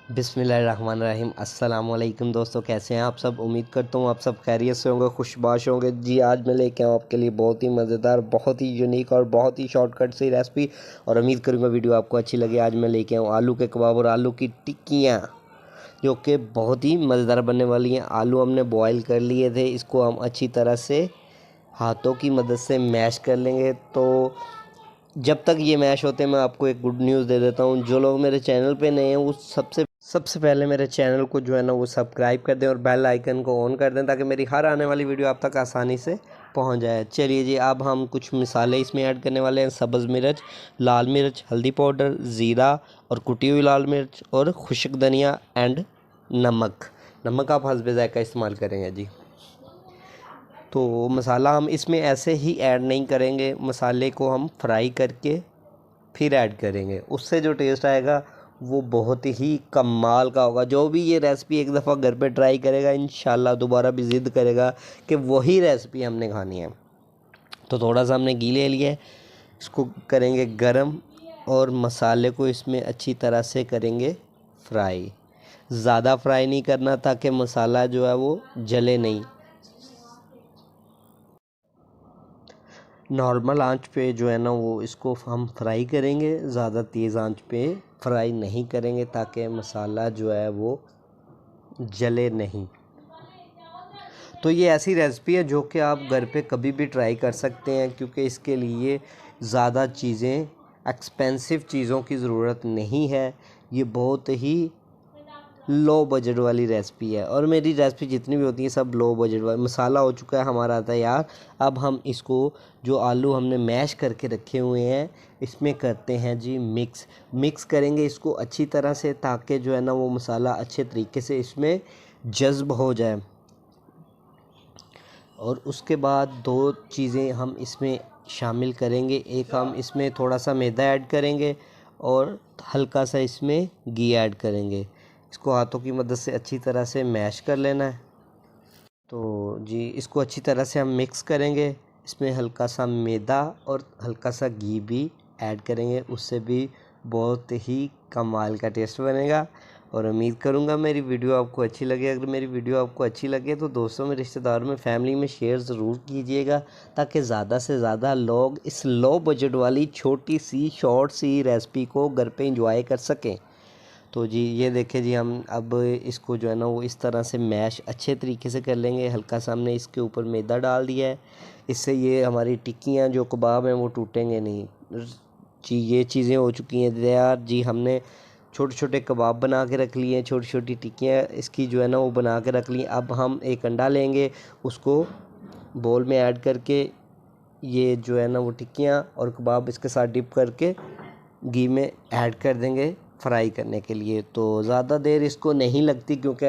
बिस्मिल्लाहिर्रहमानिर्रहीम। अस्सलाम वालेकुम दोस्तों, कैसे हैं आप सब। उम्मीद करता हूँ आप सब खैरियत से होंगे, खुशबाश होंगे। जी आज मैं लेके आऊँ आपके लिए बहुत ही मज़ेदार, बहुत ही यूनिक और बहुत ही शॉर्टकट सी रेसिपी, और उम्मीद करूँगा वीडियो आपको अच्छी लगे। आज मैं लेके आऊँ आलू के कबाब और आलू की टिक्कियाँ, जो कि बहुत ही मज़ेदार बनने वाली हैं। आलू हमने बॉयल कर लिए थे, इसको हम अच्छी तरह से हाथों की मदद से मैश कर लेंगे। तो जब तक ये मैश होते हैं मैं आपको एक गुड न्यूज़ दे देता हूँ। जो लोग मेरे चैनल पे नए हैं वो सबसे पहले मेरे चैनल को जो है ना वो सब्सक्राइब कर दें और बेल आइकन को ऑन कर दें, ताकि मेरी हर आने वाली वीडियो आप तक आसानी से पहुंच जाए। चलिए जी, अब हम कुछ मसाले इसमें ऐड करने वाले हैं। सब्ज़ मिर्च, लाल मिर्च, हल्दी पाउडर, ज़ीरा और कुटी हुई लाल मिर्च और खुश्क धनिया एंड नमक आप हस्बे ज़ायक़ा इस्तेमाल करेंगे जी। तो मसाला हम इसमें ऐसे ही ऐड नहीं करेंगे, मसाले को हम फ्राई करके फिर ऐड करेंगे। उससे जो टेस्ट आएगा वो बहुत ही कमाल का होगा। जो भी ये रेसिपी एक दफ़ा घर पे ट्राई करेगा, इंशाल्लाह दोबारा भी ज़िद करेगा कि वही रेसिपी हमने खानी है। तो थोड़ा सा हमने घी ले लिया है, इसको करेंगे गरम और मसाले को इसमें अच्छी तरह से करेंगे फ्राई। ज़्यादा फ्राई नहीं करना ताकि मसाला जो है वो जले नहीं। नॉर्मल आंच पे जो है ना वो इसको हम फ्राई करेंगे, ज़्यादा तेज़ आंच पे फ्राई नहीं करेंगे ताकि मसाला जो है वो जले नहीं। तो ये ऐसी रेसिपी है जो कि आप घर पे कभी भी ट्राई कर सकते हैं, क्योंकि इसके लिए ज़्यादा चीज़ें, एक्सपेंसिव चीज़ों की ज़रूरत नहीं है। ये बहुत ही लो बजट वाली रेसिपी है, और मेरी रेसिपी जितनी भी होती है सब लो बजट वाली। मसाला हो चुका है हमारा तैयार। अब हम इसको, जो आलू हमने मैश करके रखे हुए हैं, इसमें करते हैं जी मिक्स करेंगे इसको अच्छी तरह से, ताकि जो है ना वो मसाला अच्छे तरीके से इसमें जज़्ब हो जाए। और उसके बाद दो चीज़ें हम इसमें शामिल करेंगे। एक हम इसमें थोड़ा सा मैदा ऐड करेंगे और हल्का सा इसमें घी ऐड करेंगे। इसको हाथों की मदद से अच्छी तरह से मैश कर लेना है। तो जी इसको अच्छी तरह से हम मिक्स करेंगे। इसमें हल्का सा मैदा और हल्का सा घी भी ऐड करेंगे, उससे भी बहुत ही कमाल का टेस्ट बनेगा। और उम्मीद करूँगा मेरी वीडियो आपको अच्छी लगे। अगर मेरी वीडियो आपको अच्छी लगे तो दोस्तों में, रिश्तेदारों में, फैमिली में शेयर ज़रूर कीजिएगा, ताकि ज़्यादा से ज़्यादा लोग इस लो बजट वाली छोटी सी शॉर्ट सी रेसिपी को घर पे एंजॉय कर सकें। तो जी ये देखिए जी, हम अब इसको जो है ना वो इस तरह से मैश अच्छे तरीके से कर लेंगे। हल्का सा हमने इसके ऊपर मैदा डाल दिया है, इससे ये हमारी टिक्कियाँ जो कबाब हैं वो टूटेंगे नहीं जी। ये चीज़ें हो चुकी हैं तैयार जी। हमने छोटे छोटे कबाब बना के रख लिए हैं, छोटी छोटी टिक्कियाँ इसकी जो है ना वो बना के रख ली। अब हम एक अंडा लेंगे, उसको बोल में ऐड करके ये जो है ना वो टिक्कियाँ और कबाब इसके साथ डिप करके घी में ऐड कर देंगे फ्राई करने के लिए। तो ज़्यादा देर इसको नहीं लगती, क्योंकि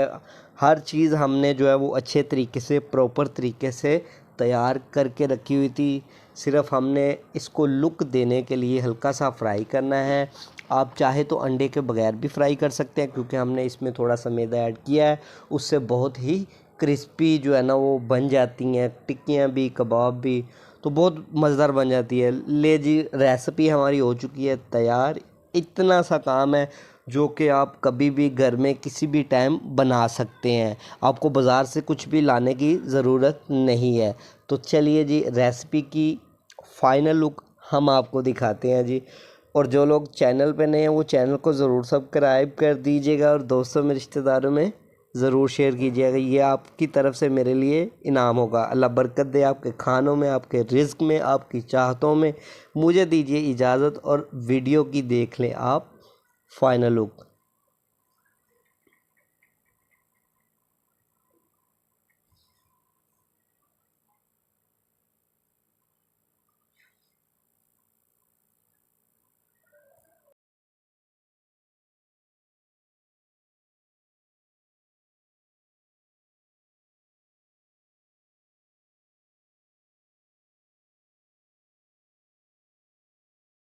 हर चीज़ हमने जो है वो अच्छे तरीके से, प्रॉपर तरीके से तैयार करके रखी हुई थी। सिर्फ हमने इसको लुक देने के लिए हल्का सा फ्राई करना है। आप चाहे तो अंडे के बगैर भी फ्राई कर सकते हैं, क्योंकि हमने इसमें थोड़ा सा मैदा ऐड किया है, उससे बहुत ही क्रिस्पी जो है ना वो बन जाती हैं टिक्कियाँ भी, कबाब भी। तो बहुत मज़ेदार बन जाती है। ले जी, रेसिपी हमारी हो चुकी है तैयार। इतना सा काम है जो कि आप कभी भी घर में किसी भी टाइम बना सकते हैं। आपको बाज़ार से कुछ भी लाने की ज़रूरत नहीं है। तो चलिए जी, रेसिपी की फ़ाइनल लुक हम आपको दिखाते हैं जी। और जो लोग चैनल पे नए हैं वो चैनल को ज़रूर सब्सक्राइब कर दीजिएगा, और दोस्तों में, रिश्तेदारों में ज़रूर शेयर कीजिएगा। ये आपकी तरफ से मेरे लिए इनाम होगा। अल्लाह बरकत दे आपके खानों में, आपके रिज़्क़ में, आपकी चाहतों में। मुझे दीजिए इजाज़त और वीडियो की देख लें आप फ़ाइनल लुक।